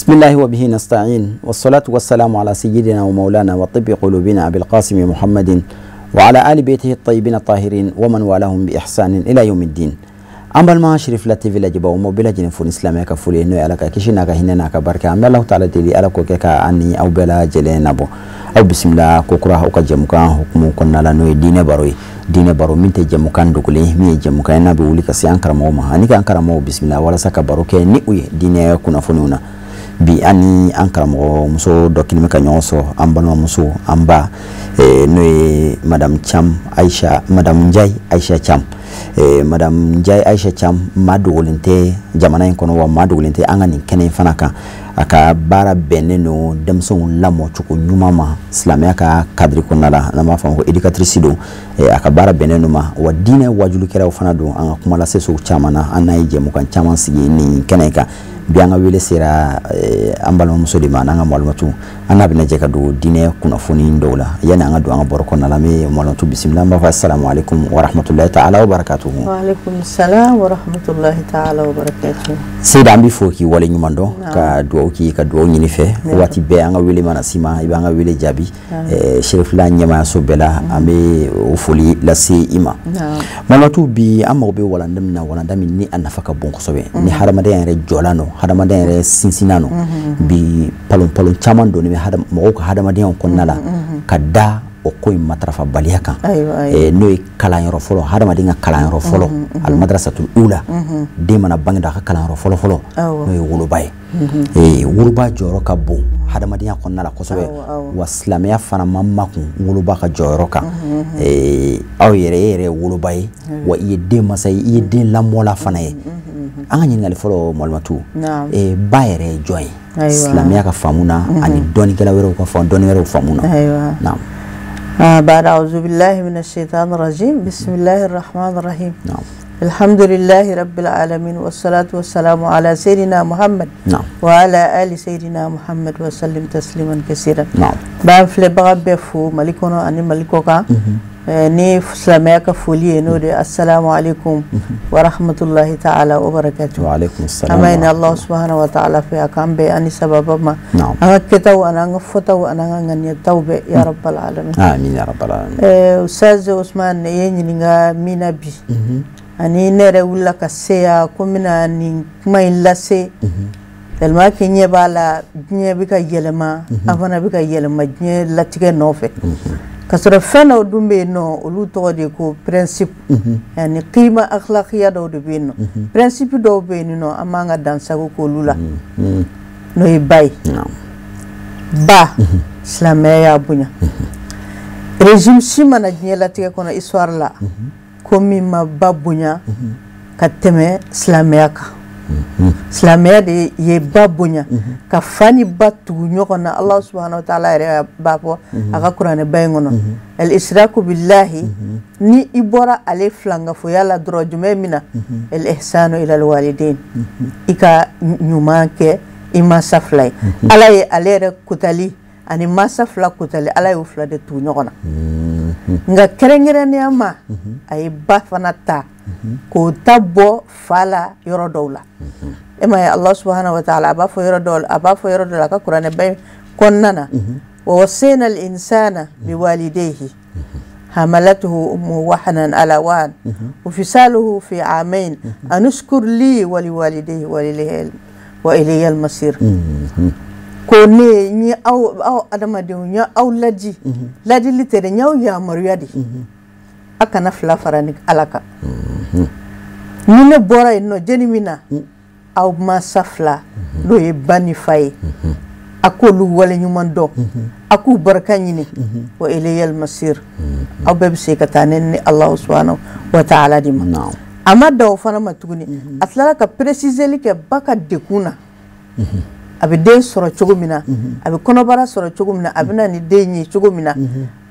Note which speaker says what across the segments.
Speaker 1: بسم الله وبه نستعين والصلاة والسلام على سيدنا ومولانا وطب قلوبنا أبي القاسم محمد وعلى آل بيته الطيبين الطاهرين ومن والاهم بإحسان إلى يوم الدين. أما ما شرف لا تفي لجبا وموبيلا جنفون إسلامي كفولي إنه على كيشنا كهنا كبركة أما الله تعالى تلي على كوكا أني أو بلا جلين أبو أو بسم الله كوكرا أو كجمكان حكم كنا لانو دين باروي دين بارو من تجمكان دكولي مي جمكان نبي ولي كسي أنكر موما هنيك أنكر مو بسم الله ولا سك باروكي نيوي دين كنا فنونا bi ani ankara mo muso dokini me kanyoso ambano muso amba no madame Cham Aisha madame Njai Aisha Cham madame Njai Aisha Cham madolinte jamana en kono wa madolinte angani kene fanaka aka bara beneno demson lamo chuko nyumama islamia ka kadri kunala na mafa ko educatrice do aka bara beneno ma wa dine wajulu kera fanado anga kumala seso chamana anaije mukan chaman sigi ni keneka bianga wile sira ambalo musulima nanga malumatu anabina jeka do dine kuna funi ndola yana anga do anga borko na lame malumatu bismillah wa assalamu alaikum wa rahmatullahi ta'ala wa barakatuh
Speaker 2: wa alaikum assalam wa rahmatullahi ta'ala wa barakatuh
Speaker 1: sida ambi foki wale nyumando ka do ki ka do nyini fe wati be anga wile mana sima ibanga wile jabi sherif la nyama so bela ambe ufuli la si ima malumatu bi amma be wala ndamna wala ndami ni anafaka bonko sobe ni haramade re jolano hadamaden re sinsinano bi palon chaman do ni hada moko hadamaden ko nala kadda o koy matrafa baliaka no kala yoro folo hadamaden kala yoro folo al madrasatul ula de mana bangda kala yoro folo no wulu bay wuluba joro ka bo hadamaden ko nala ko sobe waslamiya fana mamma ko wuluba ka joro ka aw yere wulu bay wa yede masay yede lamola fana anga nyingali folo malmatu bayere joy islamia ka famuna ani doni kala wero ko fa doni wero famuna naam
Speaker 2: بعد أعوذ بالله من الشيطان الرجيم بسم الله الرحمن الرحيم نعم الحمد لله رب العالمين والصلاة والسلام على سيدنا محمد نعم وعلى آل سيدنا محمد وسلم تسليما كثيرا نعم بعد فلبغا بفو ملكونا أني ملكوكا ni islamia ka foliye no de assalamu alaikum wa rahmatullahi ta'ala wa barakatuh
Speaker 1: wa alaikum assalam
Speaker 2: amaina Allah subhanahu wa ta'ala fa akambe ani sababa ma anga kitaw ananga fotaw ananga ngani tawbe ya rabbal alamin
Speaker 1: amin ya rabbal alamin
Speaker 2: ustaz Usman yenyinga minabi ani nere wula ka seya komina ni mai lase telma kenye bala nye bika yelema afana bika yelema nye latige nofe kasra fana dumbe no olu to de ko principe yani qima akhlaqiya do de beno principe do beno no amanga dansa ko lula no ibay ba islamaya bunya régime simana nyela tike kono histoire la komi ma babunya kateme islamaya ka islamia de ye babunya ka fani batu nyokona Allah subhanahu wa ta'ala re babo aka qur'an bayingono al israku billahi ni ibora ale flanga fo yalla drojume mina al ihsanu ila al walidain ika nyumanke ima saflay alay alere kutali ani masafla kutali alay ufla de tu nyokona nga kerengere ne ama ay ba fanata ko tabbo fala yoro dawla ema ya Allah subhanahu wa ta'ala aba fo yoro dawla ka qur'an bay konnana wa wasina al insana biwalidayhi hamalatuhu ummu wahnan ala wahan wa fisaluhu fi amain anushkur li wa liwalidayhi wa ilayhi al masir ko ne ni aw adama de nya aw ladi litere nyaw ya mariyadi aka na fla faranik alaka ni ne bora no jeni mina aw ma safla do e bani fay akolu wala nyuman do aku barakanyini wa ilayal masir aw beb sekatanen ni Allah subhanahu wa ta'ala dim amma do fana matuguni atlala ka préciser li ke baka dekuna abi den soro chogumina abi konobara soro chogumina abina ni denyi chogumina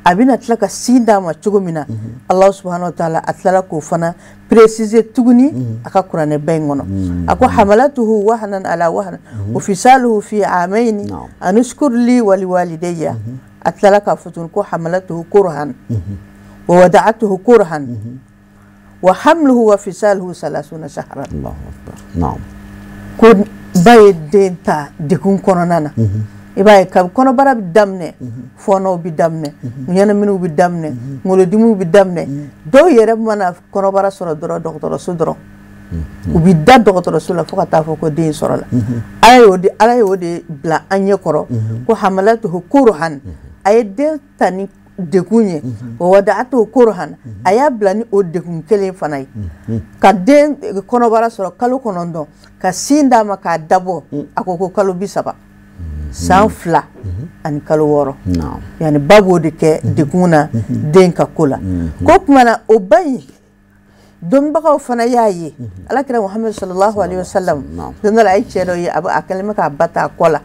Speaker 2: abina tlaka sinda ma chogumina Allah subhanahu wa ta'ala atlala ko fana préciser tuguni aka qur'ane bengono ako hamalatuhu wahnan ala wahn wa fisaluhu fi amayn anushkur li wa liwalidayya atlala ka futun ko hamalatuhu kurhan wa wada'atuhu kurhan wa hamluhu wa fisaluhu 30 shahran
Speaker 1: Allahu akbar na'am
Speaker 2: ko ba ye den ta dekun kɔnɔna na i b'a ye ka kɔnɔbara bɛ daminɛ fɔɔnɔw bɛ daminɛ ɲɛnaminiw bɛ daminɛ kunkolodimiw bɛ daminɛ dɔw yɛrɛ mana kɔnɔbara sɔrɔ dɔrɔn dɔgɔtɔrɔso dɔrɔn u bɛ da dɔgɔtɔrɔso la fo ka taa fɔ ko den sɔrɔla ala y'o de bila an ɲɛ kɔrɔ ko hamalatuhu kurhan a ye den ta ni dekun ye wa wada'atuhu kurhan a y'a bila ni o dekun kelen fana ye ka den kɔnɔbara sɔrɔ kalo 9 ka sin d'a ma k'a dabɔ a ko kalo 30 san 2 ani kalo 6 yani ba b'o de kɛ dekun na den ka ko la ko tuma na o ba in dɔnnibagaw fana y'a ye alakira Muhammad sallallahu alaihi wasallam don dɔ la a ye cɛ dɔ ye a kɛlen bɛ k'a ba ta a kɔ la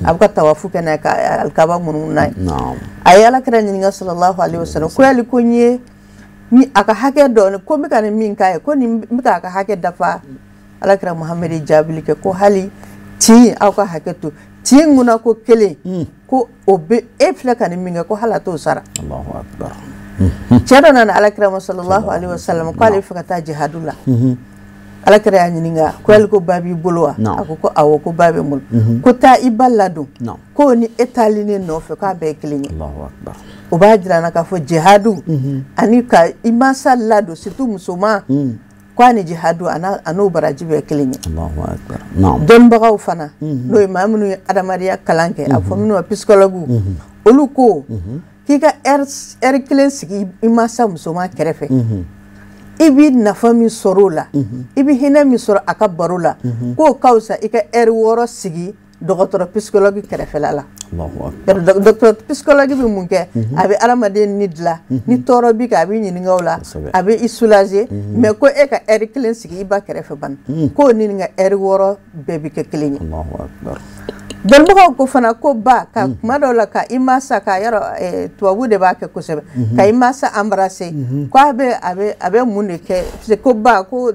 Speaker 2: a bɛ ka tawafu kɛ n'a ye ka alikaba munumunu n'a ye a ye alakira ɲininka sallallahu alaihi wasallam ko yali ko n ye ni a ka hakɛ dɔ ko n bɛ ka nin min k'a ye ko nin n bɛ k'a ka hakɛ dafa alakira Muhammad ye jaabili kɛ ko hali tin aw ka hakɛ to tin ŋuna ko kelen ko o bɛ e filɛ ka nin min kɛ ko hali a t'o sara. Allahu akbar. Cɛ dɔ nana alakira sallallahu alaihi wasallam ko ale bɛ fɛ ka taa jihadu la alakira y'a ɲininka ko yali ko ba b'i bolo wa a ko awɔ ko ba bɛ n bolo ko taa i ba ladon ko ni e taali ne nɔfɛ k'a bɛɛ ye kelen ye o b'a jira na k'a fɔ jihadu ani ka i mansa ladon surtout musoman ko a ni jihadu a n'o baraji bɛɛ ye kelen ye dɔnnibagaw fana n'o ye maa minnu ye adamadenya kalan kɛ a fɔ minnu ma psychologue olu ko k'i ka heure kelen sigi i mansa musoman kɛrɛfɛ i b'i nafa min sɔrɔ o la i bɛ hinɛ min sɔrɔ a ka baro la k'o ka fisa i ka heure 6 sigi dɔgɔtɔrɔ psychologue kɛrɛfɛla la dɔgɔtɔrɔ psychologue bɛ mun kɛ a bɛ adamaden ni dilan ni tɔɔrɔ b'i kan a b'i ɲininka o la a bɛ i soulager mais ko e ka heure kelen sigi i ba kɛrɛfɛ bani k'o ni nin ka heure 6 bɛɛ bɛ kɛ kelen ye. Dɔnnibagaw ko fana ko ba ka kuma dɔw la ka i mansa ka yɔrɔ tubabu de b'a kɛ kosɛbɛ ka i mansa embrasser ko a bɛ mun de kɛ ko ba ko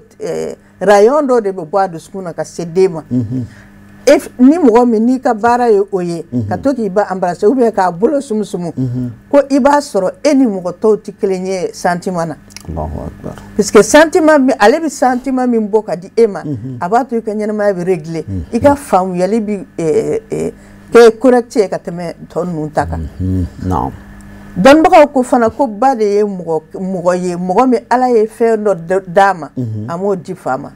Speaker 2: rayon dɔ de bɛ bɔ a dusukun na ka se den ma ni mɔgɔ min n'i ka baara ye o ye ka to k'i ba embrasser ou bien k'a bolo sumusumu ko i b'a sɔrɔ e ni mɔgɔ tɔw tɛ kelen ye sentiment na. Puisque sentiment min ale bɛ sentiment min bɔ ka di e ma a b'a to i ka ɲɛnamaya bɛ régler i ka faamuyali bɛ kɛ correct ye ka tɛmɛ tɔ ninnu ta kan. Dɔnnibagaw ko fana ko ba de ye mɔgɔ ye mɔgɔ min ala ye fɛn dɔ d'a ma a m'o di fa ma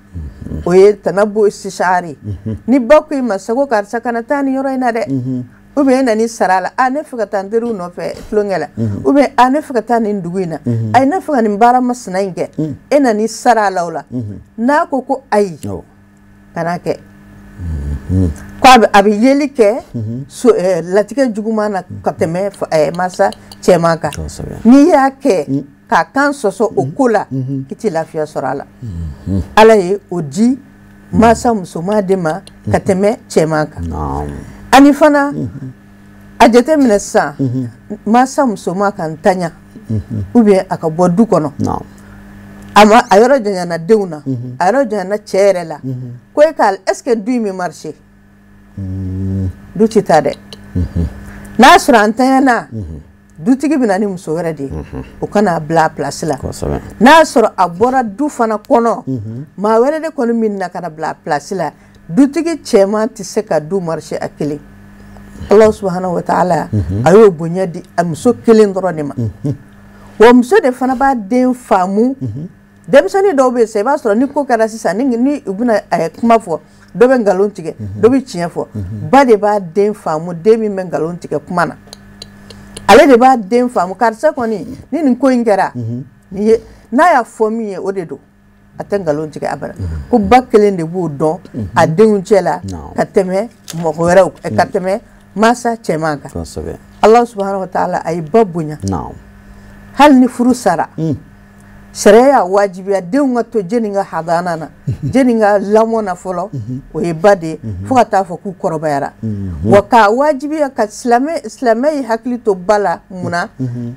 Speaker 2: o ye tanabu sisari ni ba ko i ma sago karisa kana taa ni yɔrɔ in na dɛ ou bien e nani sara la ne fɛ ka taa n teriw nɔfɛ tulonkɛ la ou bien ne fɛ ka taa nin dugu in na ayi ne fɛ ka nin baara masina in kɛ e nani sara la o la n'a ko ayi kana kɛ ko a bɛ yeli kɛ latigɛ juguman na ka tɛmɛ mansa cɛman kan n'i y'a kɛ k'a kan sɔsɔ o ko la i tɛ lafiya sɔrɔ a la ala ye o di mansa musoman de ma ka tɛmɛ cɛman kan ani fana a jateminɛ sisan mansa musoman ka ntanya ou bien a ka bɔ du kɔnɔ a yɔrɔ janyana denw na a yɔrɔ janyana cɛ yɛrɛ la ko e ka est ce que du in bɛ marcher du tɛ taa dɛ n'a sɔrɔ a ntanyana dutigi bɛ na ni muso wɛrɛ de ye o kana bila a place la n'a sɔrɔ a bɔra du fana kɔnɔ maa wɛrɛ de kɔni bɛ na ka na bila a place la dutigi cɛman tɛ se ka du marcher a kelen Allah subhanahu wa ta'ala a y'o bonya di a muso kelen dɔrɔn de ma wa muso de fana b'a den faamu denmisɛnnin dɔw bɛ yen sisan i b'a sɔrɔ ni ko kɛra sisan ni u bɛna kuma fɔ dɔ bɛ nkalon tigɛ dɔ bɛ tiɲɛ fɔ ba de b'a den faamu den min bɛ nkalon tigɛ kuma na ale de b'a den faamu karisa kɔni ni nin ko in kɛra n'a y'a fɔ min ye o de don a tɛ nkalon tigɛ abada ko ba kelen de b'o dɔn a denw cɛ la ka tɛmɛ mɔgɔ wɛrɛw ka tɛmɛ mansa cɛman kan Allah subhanahu wa ta'ala a ye ba bonya hali ni furu sara sariya y'a wajibiya denw ka to jeni ka hadana na jeni ka lamɔ na fɔlɔ o ye ba de ye fo ka taa fɔ k'u kɔrɔbayara wa k'a wajibiya ka silamɛ ye hakili to ba la munna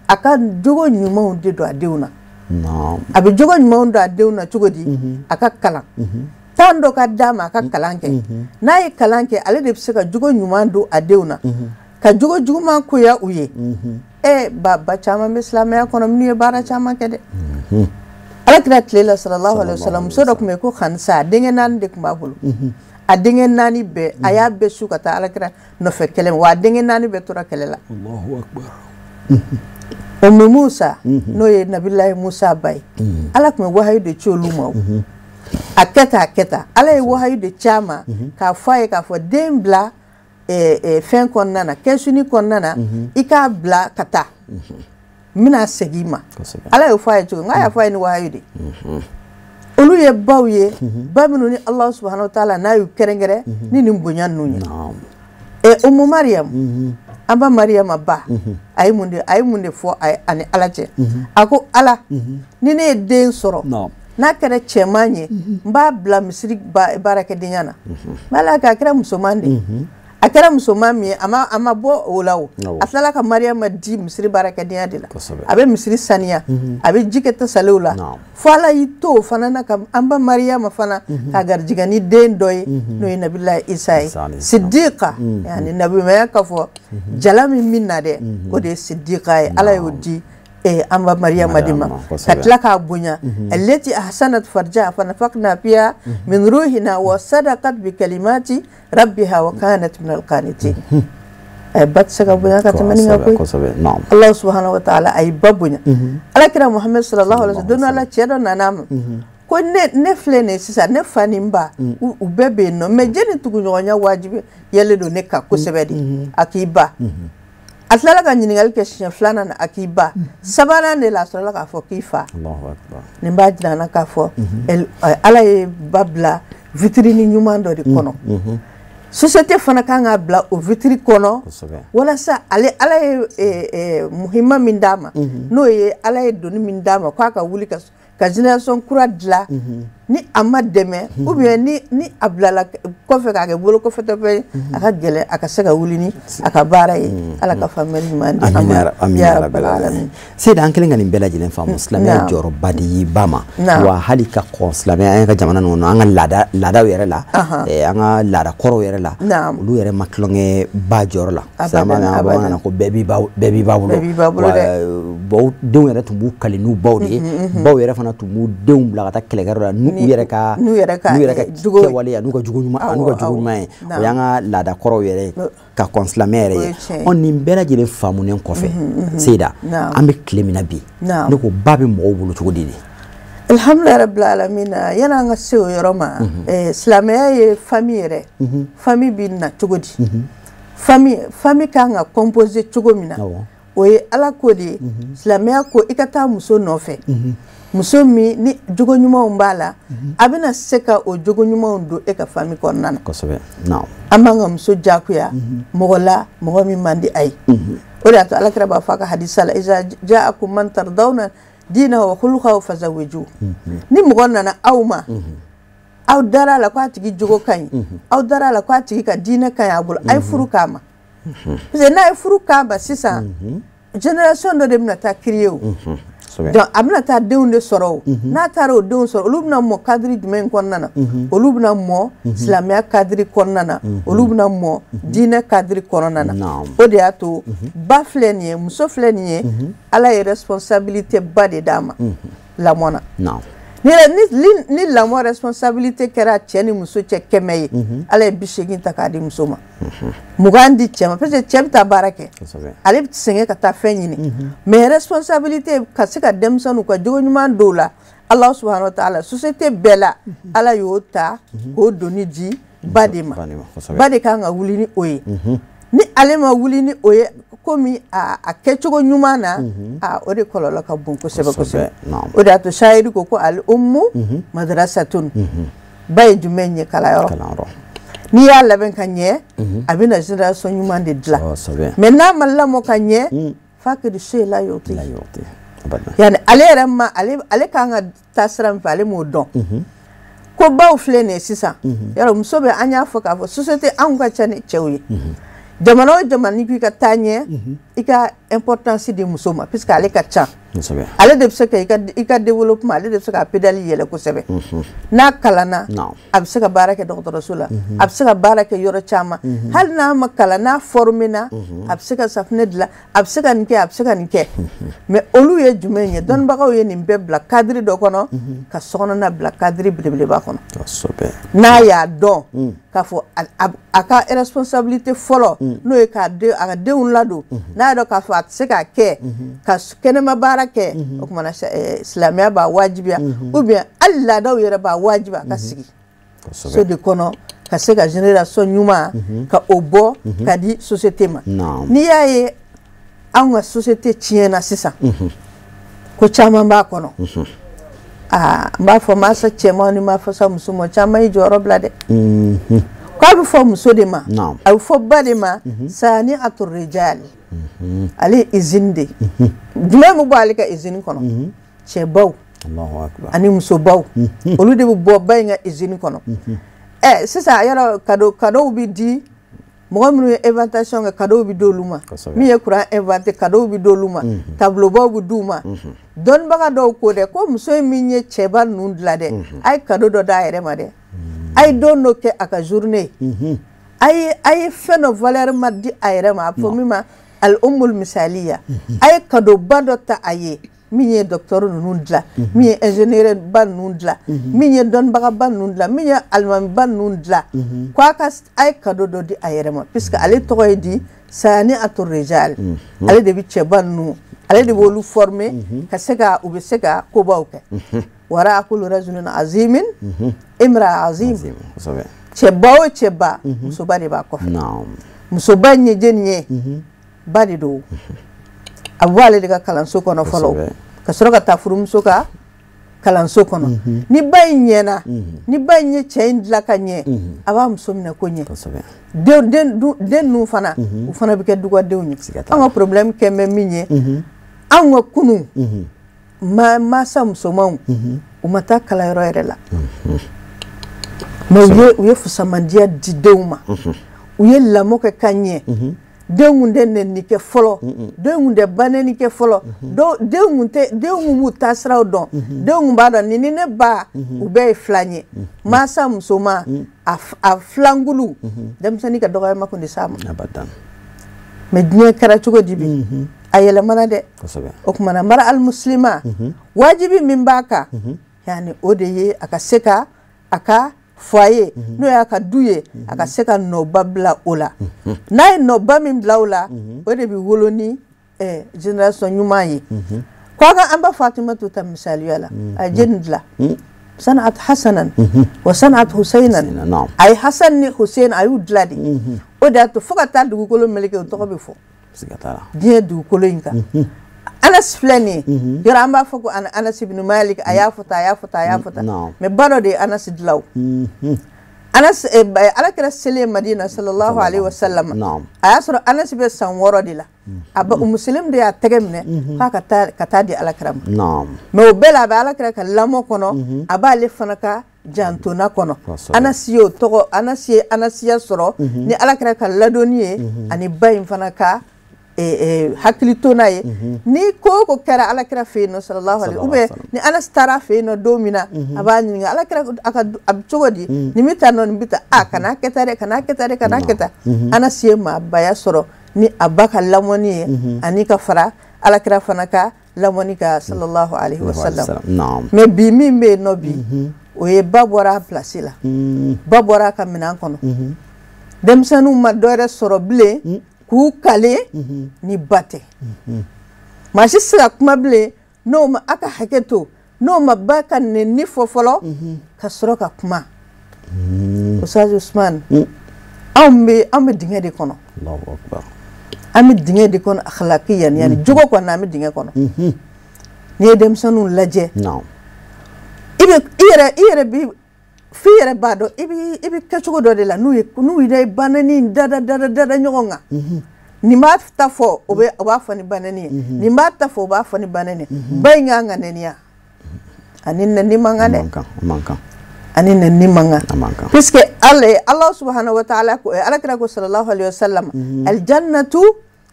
Speaker 2: a ka jogo ɲumanw de don a denw na a bɛ jogo ɲumanw don a denw na cogo di a ka kalan tan dɔ ka d'a ma a ka kalan kɛ n'a ye kalan kɛ ale de bɛ se ka jogo ɲuman don a denw na ka jogo juguman koya u ye ba caman bɛ silamɛya kɔnɔ minnu ye baara caman kɛ dɛ alakira tile la sallallahu alaihi wasallam muso dɔ tun bɛ yen ko Khansa denkɛ 4 de tun b'a bolo a denkɛ 4 bɛɛ a y'a bɛɛ su ka taa alakira nɔfɛ kɛlɛ wa a denkɛ 4 bɛɛ tora kɛlɛ la.
Speaker 1: Allahu akbar.
Speaker 2: Ummu Musa n'o ye Nabilahi Musa ba ye Ala tun bɛ wahayu de ci olu ma a kɛta Ala ye wahayu de ci a ma k'a fɔ a ye k'a fɔ den bila fɛn kɔnɔna na kɛsuni kɔnɔna na i k'a bila ka taa n bɛna segin ma Ala y'o fɔ a ye cogo n k'a y'a fɔ a ye ni wahayu de olu ye baw ye ba minnu ni Ala subahanahu wa taala n'a y'u kɛrɛnkɛrɛn ni nin bonya ninnu ye Ummu Mariyam an ba Mariyama ba a ye mun de fɔ ani Ala cɛ a ko Ala ni ne ye den sɔrɔ n'a kɛra cɛman ye n b'a bila misiri baarakɛdenya na mais Ala k'a kɛra musoman de a kɛra musoman min ye a ma bɔ o la o a tilala ka Mariyama di misiri baarakɛdenya de la a bɛ misiri saniya a bɛ ji kɛ tasalew la fo Ala y'i to o fana na ka an ba Mariyama fana ka garijigɛ ni den dɔ ye n'o ye Nabilahi Isa ye Sidiqa yani nabimaya ka fɔ jala min bɛ na dɛ o de ye Sidiqa ye Ala y'o di an ba Mariyama di ma ka tila k'a bonya allati ahsanat farjaha fanafakna fiha min ruhina wa sadaqat bi kalimati rabbiha wa kanat min alqanitin ba tɛ se ka bonya ka tɛmɛ nin kan koyi Allah subhanahu wa ta'ala a ye ba bonya Alakira Muhammad sallallahu alaihi wa sallam don dɔ la cɛ dɔ nana ma ko ne filɛ nin ye sisan ne fa ni n ba u bɛɛ bɛ yen nɔ mais jɛni tuguɲɔgɔnya wajibi yɛlɛ don ne kan kosɛbɛ de a k'i ba a tilala ka ɲininkali kɛ siɲɛ 2nan na a k'i ba 3nan de la a sɔrɔla k'a fɔ k'i fa nin b'a jira an na k'a fɔ Ala ye ba bila vitrine ɲuman dɔ de kɔnɔ société fana kan k'a bila o vitrine kɔnɔ walasa Ala ye muhimma min d'a ma n'o ye Ala ye doni min d'a ma k'a ka wuli ka génération kura dilan ni a ma dɛmɛ ou bien ni a bilala kɔfɛ k'a kɛ bolo kɔfɛtɔfɛn ye a ka gɛlɛn a ka se ka wuli ni a ka baara ye Ala ka faamuyali ɲuman di an ma ya rabbal alamin.
Speaker 1: Seyda an kelen ka nin bɛɛ lajɛlen faamu silamɛya jɔyɔrɔba de y'i ba ma wa hali ka kɔn silamɛya an ka jamana ninnu an ka laadaw yɛrɛ la an ka laada kɔrɔw yɛrɛ la olu yɛrɛ ma tulonkɛ ba jɔyɔrɔ la silamɛya bamanan na ko bɛɛ b'i ba bolo denw yɛrɛ tun b'u kali n'u baw de ye baw yɛrɛ fana tun b'u denw bila ka taa kɛlɛkɛyɔrɔ la n'u yɛrɛ ka kɛwale n'u ka jugu ɲuman ye o y'an ka laada kɔrɔw yɛrɛ ka kɔn silamɛya yɛrɛ ye nin bɛɛ lajɛlen faamunen kɔfɛ Seyda an bɛ tile min na bi ne ko ba bɛ mɔgɔw bolo cogo di de
Speaker 2: alhamdulilahi rabbil alamin yani an ka se o yɔrɔ ma silamɛya ye famille yɛrɛ famille bɛ na cogo di famille kan ka composer cogo min na o ye Ala ko de ye silamɛya ko i ka taa muso nɔfɛ muso min ni jogo ɲumanw b'a la a bɛna se ka o jogo ɲumanw don e ka famille kɔnɔna na kosɛbɛ an b'an ka muso jagoya mɔgɔ la mɔgɔ min man di a ye o de y'a to Alakira b'a fɔ a ka hadisa la iza ja'akum man tardawna dinahu wa khuluqahu fazawwijuhu ni mɔgɔ nana aw ma aw dara la ko a tigi jogo ka ɲi aw dara la ko a tigi ka diinɛ ka ɲi a bolo a ye furu k'a ma parce que n'a ye furu k'a ma sisan génération dɔ de bɛna taa créer o donc a bɛna taa denw de sɔrɔ o n'a taara o denw sɔrɔ olu bɛna mɔ cadre jumɛn kɔnɔna na olu bɛna mɔ silamɛya cadre kɔnɔna na olu bɛna mɔ diinɛ cadre kɔnɔna na o de y'a to ba filɛ nin ye muso filɛ nin ye Ala ye responsabilité ba de d'a ma lamɔ na ni lamɔ responsabilité kɛra cɛ ni muso cɛ 100 ye Ala ye 80 ta k'a di muso ma 20 di cɛ ma parce que cɛ bɛ taa baara kɛ ale bɛ sɛgɛn ka taa fɛn ɲini mais responsabilité ka se ka denmisɛnninw ka jogo ɲuman dɔw la Allah subhanahu wa ta'ala société bɛɛ la Ala y'o ta k'o doni di ba de ma ba de kan ka wuli ni o ye ni ale ma wuli ni o ye komi a kɛcogo ɲuman na o de kɔlɔlɔ ka bon kosɛbɛ kosɛbɛ o de y'a to shayiri ko al ummu madrasatun ba ye jumɛn ye kalanyɔrɔ n'i y'a labɛn ka ɲɛ a bɛna génération ɲuman de dilan mais n'a ma lamɔ ka ɲɛ fakiri se la yɔrɔ yani ale yɛrɛ ma ale kan ka taa sira min fɛ ale m'o dɔn ko baw filɛ nin ye sisan yɔrɔ muso bɛ an y'a fɔ k'a fɔ société anw ka ca ni cɛw ye jamana o jamana n'i k'i ka taa ɲɛ i ka importance di muso ma puisque ale ka ca ale de bɛ se ka i ka développement ale de bɛ se ka pédale yɛlɛ kosɛbɛ n'a kalanna a bɛ se ka baara kɛ dɔgɔtɔrɔso la a bɛ se ka baara kɛ yɔrɔ caman hali n'a ma kalan n'a formé na a bɛ se ka safunɛ dilan a bɛ se ka nin kɛ a bɛ se ka nin kɛ mais olu ye jumɛn ye dɔnnibagaw ye nin bɛɛ bila cadre dɔ kɔnɔ ka sokɔnɔna bila cadre belebeleba kɔnɔ n'a y'a dɔn k'a fɔ a ka responsabilité fɔlɔ n'o ye a ka denw ladon n'a y'a dɔn k'a fɔ a tɛ se k'a kɛ ka kɛnɛma baara kɛ o kumana silamɛya b'a wajibiya ou bien hali laadaw yɛrɛ b'a wajiba ka sigi so de kɔnɔ ka se ka génération ɲuman ka o bɔ ka di société ma n'i y'a ye anw ka société tiɲɛna sisan ko caman b'a kɔnɔ n b'a fɔ mansa cɛman ni mansa musoman caman y'i jɔyɔrɔ bila dɛ ko a bɛ fɔ muso de ma a bɛ fɔ ba de ma sani aturijali ale ye usine de jumɛn bɛ bɔ ale ka usine kɔnɔ cɛbaw ani musobaw olu de bɛ bɔ ba in ka usine kɔnɔ sisan yɔrɔ cadeau bɛ di mɔgɔ minnu ye inventation kɛ cadeau bɛ d'olu ma min ye courant inventé cadeau bɛ d'olu ma tableau baw bɛ d'u ma dɔnnibaga dɔw ko dɛ ko muso in min ye cɛba ninnu dilan dɛ a ye cadeau dɔ d'a yɛrɛ ma dɛ a ye don dɔ kɛ a ka journée a ye fɛn dɔ valeur ma di a yɛrɛ ma a fɔ min ma al ummul misaliya a ye cadeau ba dɔ ta a ye min ye docteur ninnu dilan min ye ingénieur ba ninnu dilan min ye dɔnnibaga ba ninnu dilan min ye alimami ba ninnu dilan ko a ye cadeau dɔ di a yɛrɛ ma puisque ale tɔgɔ ye di sani aturijal ale de bɛ cɛba ninnu ale de b'olu former ka se ka u bɛ se ka kobaw kɛ wara akulu rajulun azimin imra azim cɛba o cɛba musoba de b'a kɔfɛ musoba ɲɛjɛ nin ye ba de don a bɔ ale de ka kalanso kɔnɔ fɔlɔ ka sɔrɔ ka taa furumuso ka kalanso kɔnɔ ni ba in ɲɛna ni ba in ye cɛ in dilan ka ɲɛ a b'a muso minɛ ko ɲɛ den ninnu fana u fana bɛ kɛ dugawudenw ye an ka problème kɛ bɛ min ye anw ka kunun mansa musomanw u ma taa kalanyɔrɔ yɛrɛ la mais u ye fusamandiya di denw ma u ye lamɔ kɛ ka ɲɛ denw tɛ nɛni kɛ fɔlɔ denw tɛ banɛni kɛ fɔlɔ denw m'u taasiraw dɔn denw b'a dɔn ni ne ba u bɛɛ ye filan ye mansa musoman a filankulu denmisɛnnin ka dɔgɔyama kun tɛ s'a ma mais diɲɛ kɛra cogo di bi a yɛlɛmana dɛ o kumana mara alimusilima wajibi min b'a kan yani o de ye a ka se ka a ka foyer n'o y'a ka du ye a ka se ka nɔba bila o la n'a ye nɔba min bila o la o de bɛ wolo ni génération ɲuman ye ko a ka an ba Fatimatu ta misaliya la a ye jeni dilan sanat hasanan wa sanat husainan a ye Hasan ni Husain a y'u dilan de o de y'a to fo ka taa dugukolo meleke o tɔgɔ bɛ fɔ diɲɛ dugukolo in kan Anas filɛ nin ye yɔrɔ an b'a fɔ ko Anas ibn Malik a y'a fɔ tan mais ba dɔ de ye Anas dilan o Anas Alakira selen Madina sallallahu alaihi wa sallam a y'a sɔrɔ Anas bɛ san 6 de la a ba Muslim de y'a tɛgɛ minɛ k'a ka taa di Alakira ma mais o bɛɛ la a bɛ Alakira ka lamɔ kɔnɔ a b'ale fana ka jantona kɔnɔ Anas ye o tɔgɔ Anas ye Anasiya sɔrɔ ni Alakira ka ladonni ye ani ba in fana ka hakili to n'a ye ni ko ko kɛra Alakira fɛ yen nɔ sallallahu alaihi ou bien ni Anas taara fɛ yen nɔ don min na a b'a ɲininka Alakira a bɛ cogo di nin bɛ tan nɔ nin bɛ tan kana kɛ tan dɛ kana kɛ tan dɛ kana kɛ tan Anas ye maabaya sɔrɔ ni a ba ka lamɔni ye ani ka fara Alakira fana ka lamɔni kan sallallahu alaihi wa sallam mais bi min bɛ yen nɔ bi o ye ba bɔra a place la ba bɔra a ka minɛn kɔnɔ denmisɛnninw ma dɔ wɛrɛ sɔrɔ bilen k'u kale ni ba tɛ maa si se ka kuma bilen n'o ma a ka hakɛ to n'o ma ba ka nɛni fɔ fɔlɔ ka sɔrɔ ka kuma Ustaz Usman anw bɛ dingɛ de kɔnɔ an bɛ dingɛ de kɔnɔ akhlaqiyan yani jogo kɔnɔ an bɛ dingɛ kɔnɔ n'i ye denmisɛnninw lajɛ i yɛrɛ bi f'i yɛrɛ b'a dɔn i bɛ kɛcogo dɔ de la n'u ye banani dada ɲɔgɔn kan nin b'a ta fɔ o b'a fɔ ni banani ye nin b'a ta fɔ o b'a fɔ ni banani ye ba in kan ka nɛniya ani nɛni man kan dɛ ani nɛni man kan puisque Allah subhanahu wa ta'ala ko Alakira ko sallallahu alaihi wa sallam aljannatu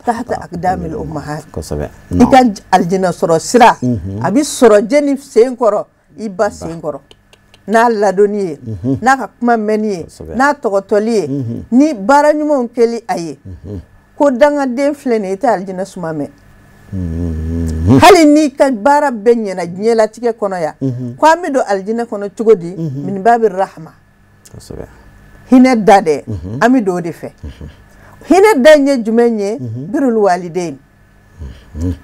Speaker 2: tahta aqdamil ummahat
Speaker 1: kosɛbɛ
Speaker 2: i ka aljina sɔrɔ sira a bi sɔrɔ jeni sen kɔrɔ i ba sen kɔrɔ n'a ladonni ye n'a ka kuma mɛnni ye n'a tɔgɔtɔli ye ni baara ɲumanw kɛli a ye ko dangaden filɛ nin ye i tɛ aljina suma mɛn hali n'i ka baara bɛɛ ɲɛna diɲɛlatigɛ kɔnɔ yan ko an bɛ don aljina kɔnɔ cogo di min babi rahma hinɛ da dɛ an bɛ don o de fɛ hinɛ da in ye jumɛn ye birul walidain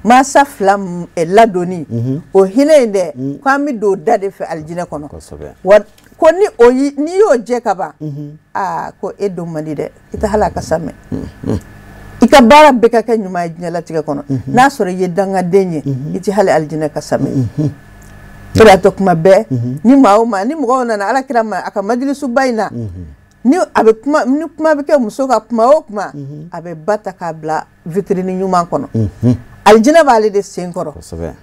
Speaker 2: masa fila ladonni o hinɛ in dɛ ko an bɛ don da de fɛ aljinɛ kɔnɔ ko n'i y'o jɛ ka ban ko e don man di dɛ i tɛ hali a kasa mɛn i ka baara bɛɛ ka kɛ ɲuman ye diɲɛlatigɛ kɔnɔ n'a sɔrɔ i ye dangaden ye i tɛ hali aljinɛ kasa mɛn o de y'a to kuma bɛɛ ni maa o maa ni mɔgɔw nana alakira ma a ka majlisuba in na ni kuma bɛ kɛ muso ka kuma o kuma a bɛ ba ta k'a bila vitrine ɲuman kɔnɔ aljinɛ b'ale de sen kɔrɔ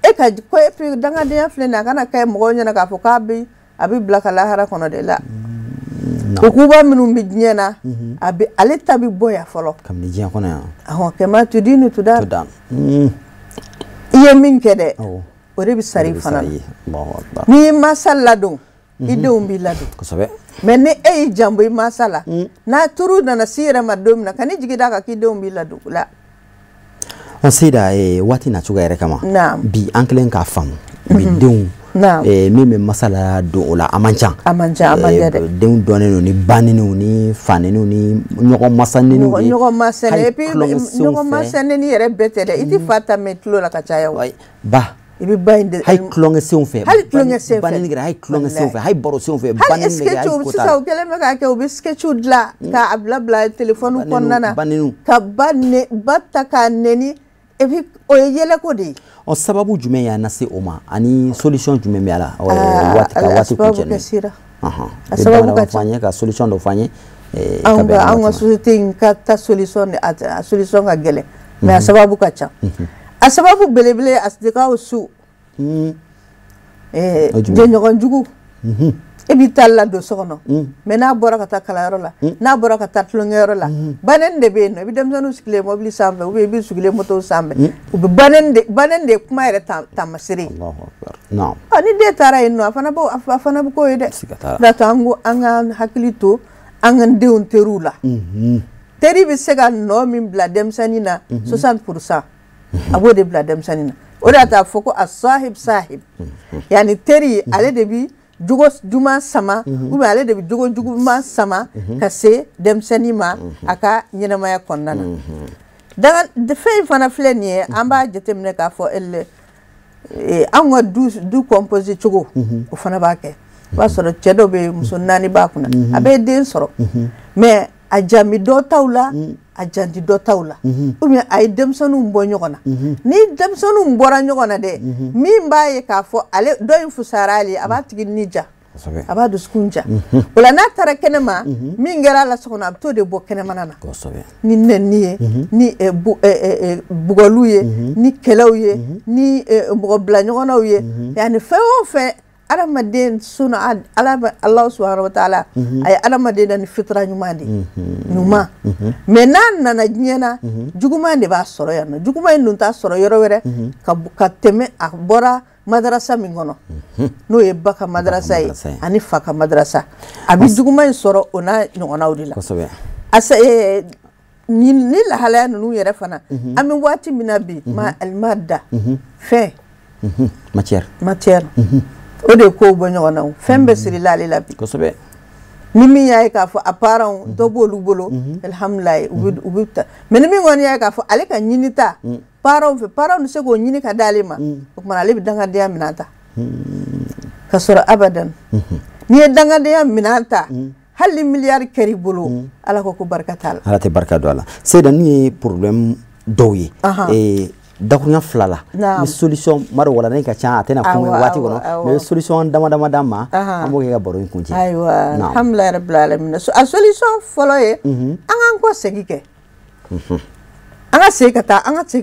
Speaker 2: e ka ko e puis dangadenya filɛ nin a kana kɛ mɔgɔw ɲɛna k'a fɔ k'a bɛ bila ka lahara kɔnɔ de la ukuba minnu bɛ diɲɛ na ale ta bɛ bɔ yan fɔlɔ
Speaker 1: kabini diɲɛ kɔnɔ yan
Speaker 2: kɛmɛ tudini tuda i ye min kɛ dɛ o de bɛ sara i fana n'i ye masa ladon i denw b'i ladon mɛ ni e y'i janbɔ i masa la n'a turu nana si yɛrɛ ma don min na ka ni jigi d'a kan k'i denw b'i ladon la
Speaker 1: Seyda waati nacogo yɛrɛ kama bi an kɛlen k'a faamu bi denw min bɛ masala don o la a man ca denw dɔnnen don ni baniniw ni faniniw ni ɲɔgɔn masaniw
Speaker 2: ɲɔgɔn masɛnɛ et puis ɲɔgɔn masɛnɛ yɛrɛ bɛɛ tɛ dɛ i tɛ fa ta mɛ tulo la ka caya
Speaker 1: ba
Speaker 2: i bɛ ba in de
Speaker 1: hali tulonkɛ senw fɛ
Speaker 2: hali tulonkɛ senw fɛ
Speaker 1: banini kɛra hali tulonkɛ senw fɛ hali baro senw fɛ
Speaker 2: hali sketchiw sisan u kɛlen bɛ k'a kɛ u bɛ sketchiw dilan k'a bila téléphone kɔnɔna na ka ba ta k'a nɛni et puis o ye yɛlɛko de ye
Speaker 1: sababu jumɛn y'a lase o ma ani solution jumɛn bɛ a la waati kuncɛ
Speaker 2: a sababu ka ca
Speaker 1: an ye ka solution dɔ fɔ an ye
Speaker 2: an ka société in ka ta solution a solution ka gɛlɛn mais a sababu ka ca a sababu belebele a sidikaw su jɛɲɔgɔn jugu e b'i ta ladon so kɔnɔ mais n'a bɔra ka taa kalanyɔrɔ la n'a bɔra ka taa tulonkɛyɔrɔ la bannen de bɛ yen nɔ i bɛ denmisɛnninw sigilen mobili sanfɛ ou bien i bɛ sigilen moto sanfɛ u bɛ bannen de kuma yɛrɛ taamasere ni den taara yen nɔ a fana bɛ k'o ye dɛ o to an ko an ka hakili to an ka denw teriw la teri bɛ se ka nɔ min bila denmisɛnnin na 60% a b'o de bila denmisɛnnin na o de y'a to a fɔ ko a sahib yanni teri ale de bi jogo juguman sama ou bien ale de bi jogo juguman sama ka se denmisɛnnin ma a ka ɲɛnamaya kɔnɔna na fɛn fana filɛ nin ye an b'a jateminɛ k'a fɔ an ka du compose cogo o fana b'a kɛ o b'a sɔrɔ cɛ dɔ bɛ muso 4 b'a kunna a bɛ den sɔrɔ mais a jan bɛ dɔ taw la a jan tɛ dɔ taw la ou bien a ye denmisɛnninw bɔ ɲɔgɔn na ni denmisɛnninw bɔra ɲɔgɔn na dɛ min b'a ye k'a fɔ ale dɔ in fusara ale a b'a tigi ni ja a b'a dusukun ja o la n'a taara kɛnɛma min kɛra a la so kɔnɔ a bɛ t'o de bɔ kɛnɛmana na ni nɛnni ye ni bugɔliw ye ni kɛlɛw ye ni mɔgɔ bila ɲɔgɔnnaw ye yanni fɛn o fɛn adamaden suna Allah subhanahu wa ta'ala a ye adamaden da ni fitra ɲuman de ɲuman mais n'a nana diɲɛ na juguman de b'a sɔrɔ yan nɔ juguman in dun t'a sɔrɔ yɔrɔ wɛrɛ ka tɛmɛ a bɔra madarasa min kɔnɔ n'o ye ba ka madarasa ye ani fa ka madarasa a bɛ juguman in sɔrɔ o n'a ɲɔgɔnnaw de la ni lahalaya ninnu yɛrɛ fana an bɛ waati min na bi almada fɛn matière o de ko bɔ ɲɔgɔn na fɛn bɛ sirila ale la bi ni min y'a ye k'a fɔ a parents dɔ b'olu bolo alhamdulilayi u bɛ ta mais ni min kɔni y'a ye k'a fɔ ale ka ɲini ta parents fɛ parents bɛ se k'o ɲini ka d'ale ma o tuma ale bɛ dangadenya minɛn ta ka sɔrɔ abadan n'i ye dangadenya minɛn ta hali ni miliyari kɛr'i bolo ala ko barika t'a la
Speaker 1: ala tɛ barika don a la Seyda ni ye problème dɔw ye dakurunya fila la ni solution maro wala ne ka ca a tɛna kun waati kɔnɔ mais solution dama d'an ma an b'o kɛ ka baro in kuncɛ
Speaker 2: ayiwa alhamdulilayi rabbil alamin a solution fɔlɔ ye an k'an kɔ segin kɛ an ka segin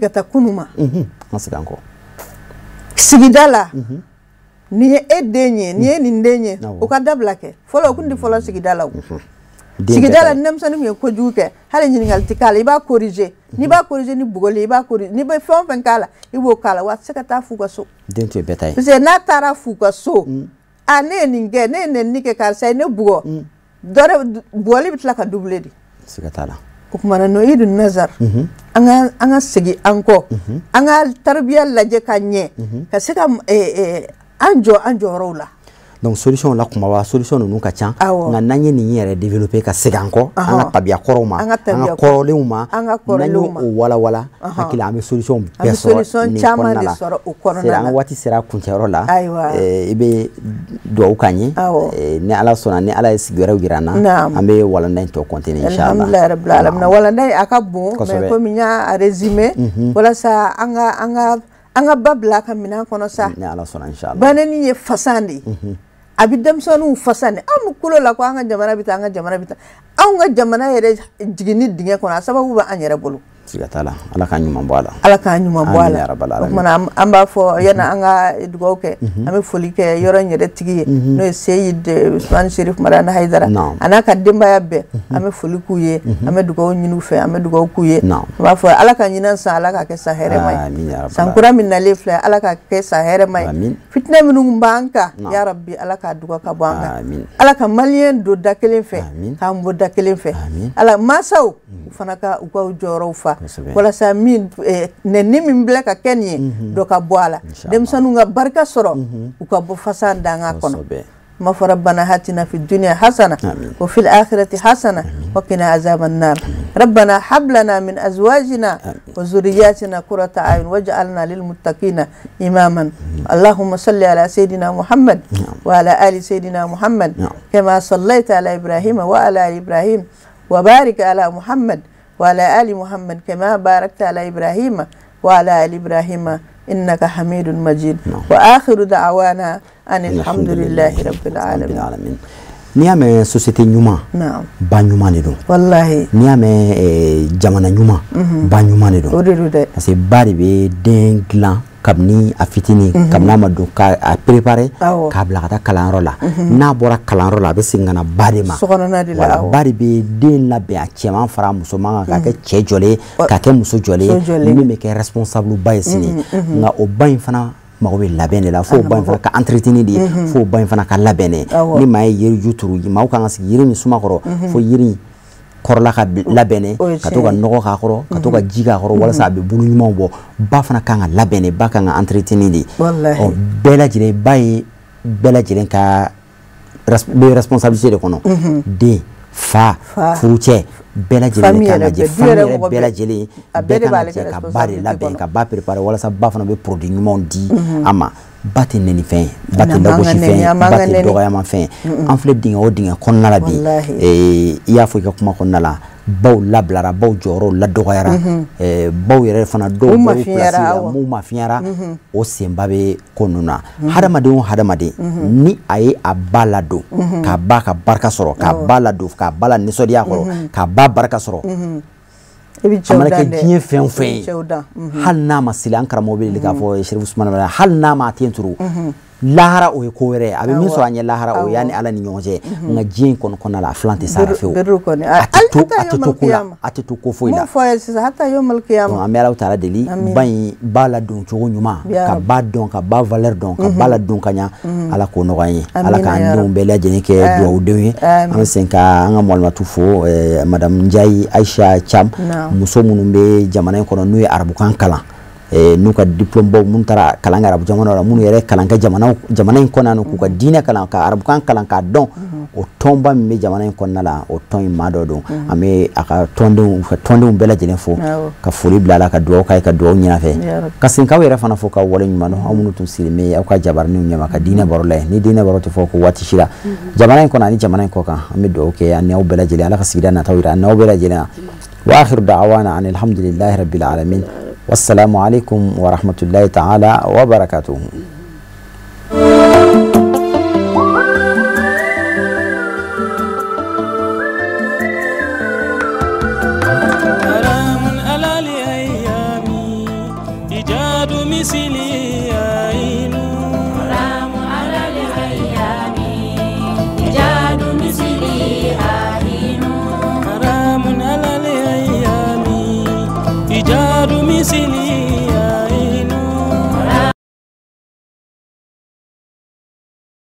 Speaker 2: ka taa kunun ma
Speaker 1: an segin an kɔ
Speaker 2: sigida la nin ye e den ye nin ye nin den ye o ka dabila kɛ fɔlɔ o kun tɛ fɔlɔ sigida la sigida la nemsanu ye ko juke hale nyingal tikala iba corriger ni ba corriger ni bugole iba corriger ni ba fon fen kala ibo kala wa sekata fuga so
Speaker 1: den to betay
Speaker 2: c'est na tara fuga so ane ninge ne ni ke kal say ne bugo dore bugole bitla ka double di
Speaker 1: sekata la
Speaker 2: ko mana no idu nazar anga sigi anko anga tarbiya laje kanye ka seka anjo rola
Speaker 1: donc solution la kuma wa solution nu ka can nga nanye ni yere développer ka seganko anga tabia koroma anga koroluma nanyo wala wala hakila ame solution beso ni konna sera anga wati sera kuncero la ibe do ukanye ni ala sona ni ala sigara girana ambe wala nday to continue inshallah
Speaker 2: alhamdulillah rabbil alamin wala nday akabo mais ko minya résumé wala sa anga babla kamina kono sa
Speaker 1: ni ala sona inshallah
Speaker 2: banani ye fasandi abidam sonu fasane am kulo la ko anga jamana bita anga jamana yere jigini dinge kono sababu ba anyere bolu
Speaker 1: sigatala ala ka nyuma bwala
Speaker 2: mana amba fo yana anga dugo ke ame folike yoro nyere tigi no Seyid Usman Sherif Marana Haidara anaka demba yabbe ame foliku ye ame dugo nyinu fe ame dugo kuye ba fo ala ka nyina sa ala ka ke sahere mai sankura min na lefle ala ka ke sahere mai fitna minu banka ya rabbi ala ka dugo ka banga ala ka malien do dakelen fe ka mbo dakelen fe ala masaw fanaka uko joro fa wala sa min nenni min blaka kenye do ka boala dem sanu nga barka soro uka bo fasan danga kono ma rabbana hatina fid dunya hasana wa fil akhirati hasana wa qina azaban nar rabbana hab lana min azwajina wa zurriyyatina qurrata a'yun waj'alna lil muttaqina imaman allahumma salli ala sayidina muhammad wa ala ali sayidina muhammad kama sallaita ala ibrahim wa ala ali ibrahim wa barik ala muhammad وعلى آل محمد كما باركت على إبراهيم وعلى آل إبراهيم إنك حميد مجيد وآخر دعوانا أن الحمد لله رب العالمين
Speaker 1: نيامي سوسيتي نيوما با نيوما ندو والله نيامي جامانا نيوما با نيوما ندو parce bari be denglan kabni afitini kabna madu ka a préparer ka blakata kalanro la na bora kalanro la be singana bari ma wala bari be den la be a cema fara muso manga ka ke che jole ka ke muso jole mi me ke responsable bayisini nga o bayin fana mago be labene la fo bayin fana ka entretenir di fo bayin fana ka labene ni may yiri juturu ma ko nga sigi yiri mi suma koro fo yiri korla ka labene ka to ka nogo ka koro ka to ka jiga koro wala sa be bulu nyuma bo ba fana kan ga labene ba kan ga entretenir di wallahi bela jire bayi bela jire ka responsabilité de kono de fa furuche bela jire kan ga je famille bela jire be kan ga ka bari labene ka ba préparer wala sa ba fana be produit nyuma di ama bati neni fen bati lago shi fen bati doga ma fen en fait dinga o dinga konna la bi ya fo ka kuma konna la baw lablara baw joro la doga yara baw yere fana do baw place mu ma fiara o semba be konuna hadamade ni aye abalado ka ba ka barka soro ka balado ka bala ni sodiya ko ka ba barka soro amana ke diɲɛ fɛn o fɛn hali n'a ma seli an karamɔgɔ bɛ ka fɔ Sherif Usman hali n'a ma ten turu lahara o ye ko wɛrɛ a bɛ min sɔrɔ an ɲɛ lahara o yani ala ni ɲɔgɔn cɛ nka diɲɛ in kɔnɔ kɔnɔna la a filan tɛ sara fewu a tɛ to ko la a tɛ to ko foyi la an bɛ Alahu taala deli ba in ba ladon cogo ɲuman ka ba dɔn ka ba valeur dɔn ka ba ladon ka ɲa ala k'o nɔgɔya an ye ala k'an denw bɛɛ lajɛlen kɛ duwawudenw ye an bɛ sen ka an ka mɔlimatu fo madame Njayi Aisha Cham muso minnu bɛ jamana in kɔnɔ n'u ye arabukan kalan n'u ka diplôme baw mun tara kalan arabu jamana la mun yɛrɛ kalan kɛ jamana in kɔnɔna k'u ka diinɛ kalan ka arabukan kalan k'a dɔn o tɔnba min bɛ jamana in kɔnɔna la o tɔn in maa dɔ don an bɛ a ka tɔndenw bɛɛ lajɛlen fo ka foli bila la ka dugawu k'a ye ka dugawu ɲini a fɛ ka segin k'aw yɛrɛ fana fo ka wale ɲuman dɔn aw minnu tun sigilen bɛ aw ka jabariniw ɲɛma ka diinɛ baro la ni diinɛ baro tɛ fɔ ko waati si la jamana in kɔnɔ ani jamana in kɔ kan an bɛ dugawu kɛ ani aw bɛɛ lajɛlen ala ka sigida nataw yira ani aw bɛɛ lajɛlen na wa akhiru da'wana ani alhamdulillahi rabbil alamin wassalamu alaikum wa rahmatullahi ta'ala wa barakatuhu.
Speaker 3: ya dumisini